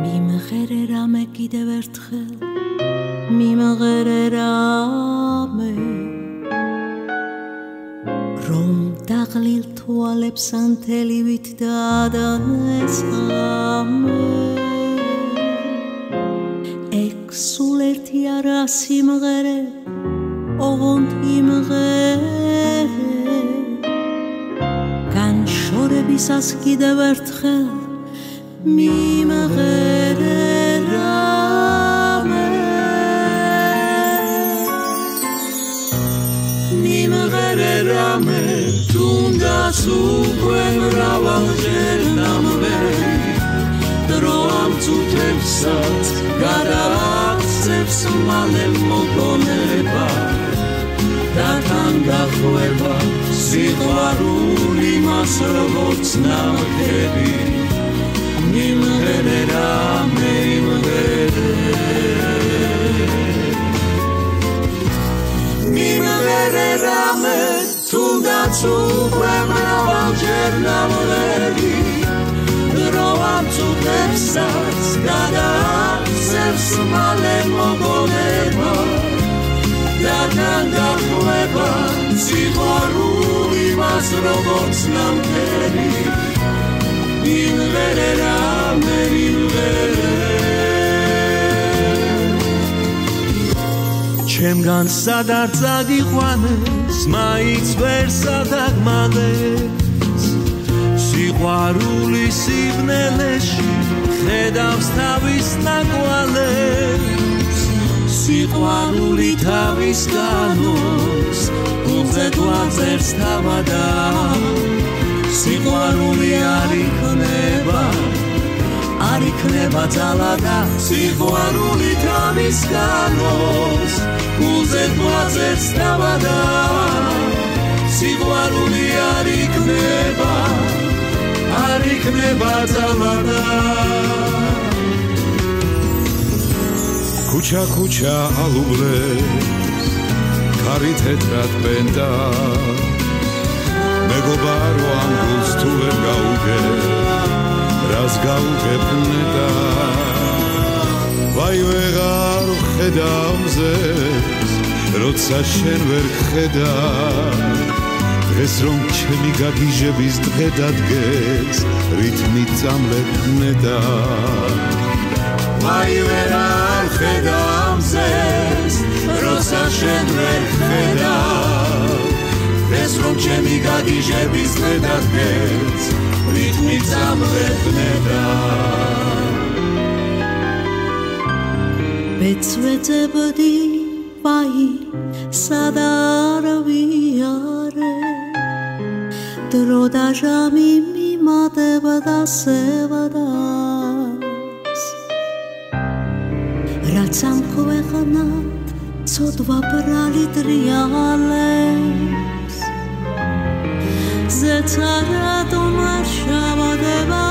მიმღერე რამე კიდევ ერთხელ მიმღერე რამე რომ დაღლილ თვალებს ანთელივით დაადანეს ღამე სულ ერთი არა სიმღერე ოღონდ იმღერე განშორებისას კიდევ ერთხელ მიმღერე რამე მიმღერე რამე თუნდაც უკვე მრავალჯერ ნამღერი დრო ამ წუთებსაც გადააქცევს მალე მოგონება და თან დახვევა სიყვარული მას როგორც ნამღერი მიმღერე რამე მიმღერე რამე თუნდაც უკვე მრავალჯერ ნამღერი დრო ამ წუთებსაც გადააქცევს მალე მოგონება და თან დახვევა სიყვარული მას როგორც ნამღერი მიმღერე რამე ჩემგან სადარ წაგიყვანეს მაინც ვერ სადაგმალეს სიყვარული სიბნელეში ხედავს თავის ნაკვალებს სიყვარული თავის განოს გულზე გვაწერს თავადა სიყვარული არ იქნება ძალადა სიყვარული თავის განოს გულზე გვაწერს თავადა სიყვარული არ იქნება ძალადა ქუჩა ქუჩა ალუბლებს ქარი თეთრად პენდა მეგობარო ამ გულს თუ ვერ გაუგებ რას გაუგებნედა ვაი ვეღარ ხედავ მზეს როცა შენ ვერ ხედავ დღეს რომ ჩემი გაგიჟების დღე დადგეს რითმი წამლებნედა ვაი ვეღარ ხედავ მზეს როცა შენ ვერ ხედავ დღეს რომ ჩემი გაგიჟების დღე დადგეს რითმი წამლებნედა ბეწვეწებდი ვაი სადა არ ვიარე დრო და ჟამი მიმატებდა სევადას რაც ამ ქვეყნად ცოდვა ბრალი დრიალებს ზეცარადომ არ შავადება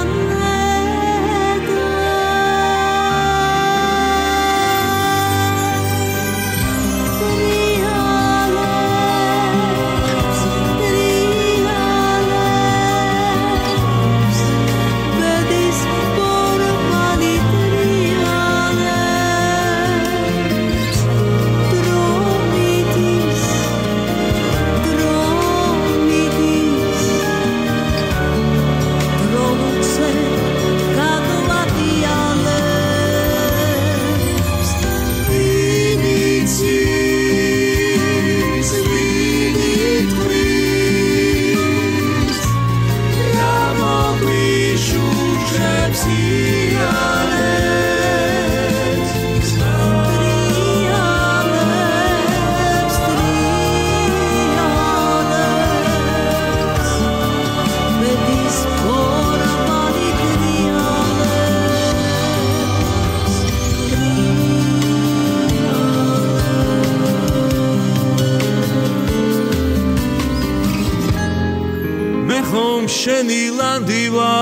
შენი ლანდივა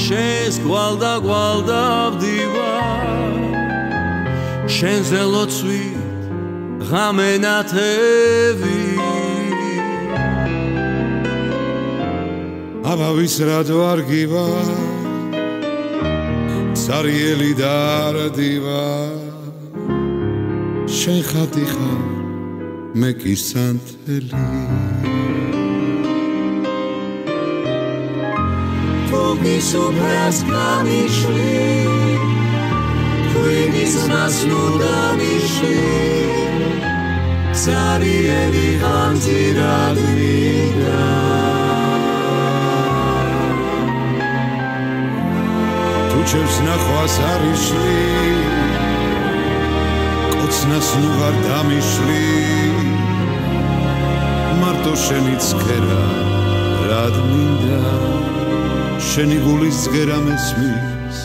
შენს გვალდა გვალდავდივა შენზე ლოცვი ღამენათევი აბავის რად ვარგივა ცარიელი და არდივა შენ ხატი ხარ მე კი სანთელი თუგის უფრას გამიშვი ღვინის მასლუ დამიშვი ცარიელი ღამძირად მინდა ჩევს ნახვას არიშლი კოცნას ნუ ვარ დამიშლი მარტო შენი ცქერა რად მინდა შენი გულის ცქერა მესმის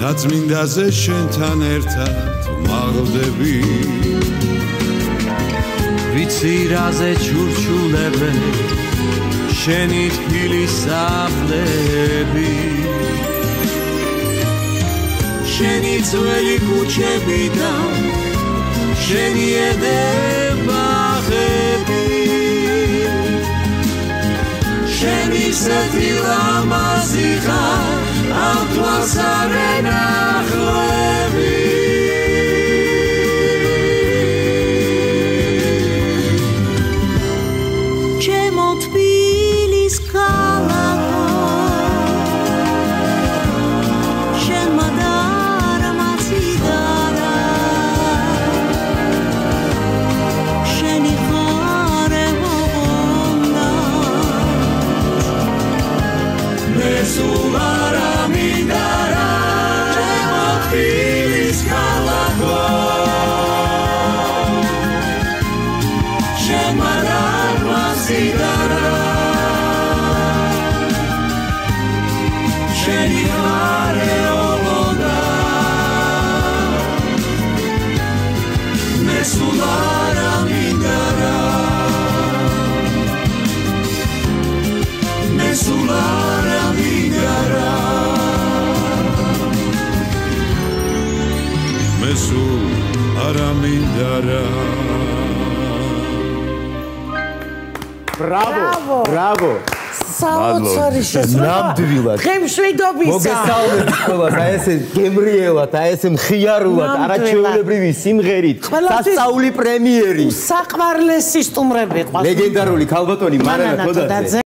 თაწმინდაზე შენთან ერთად მაღლდები ვიცი რაზე ჩურჩულებენ შენი თბილის სახლები შენი ძველი ქუჩებიდან შენი ედებაღები შენი სეთი ლამაზი ხარ ამ თვალს არ ენახლები ჩემო თბილის ქალაქო შენმა სულ არ ამინდა რა ჩემო თბილის ქალაქო შენმა დარბაზიდა რა შენი ხარეულობა მე სულ არ ამინდა რა მე სულ არ სულ არ ამინდა რა Bravo, bravo. საოცარი ნამდვილად. ღემშვიდობისა. მოგესალმებით ყველას, აი ესე გემრიელად, აი ესე მხიარულად, არაჩვეულებრივი სიმღერით, სასწაული პრემიერი. საყვარლესი სტუმრები ყავს. ლეგენდარული ქალბატონი მარანა თოდაძე.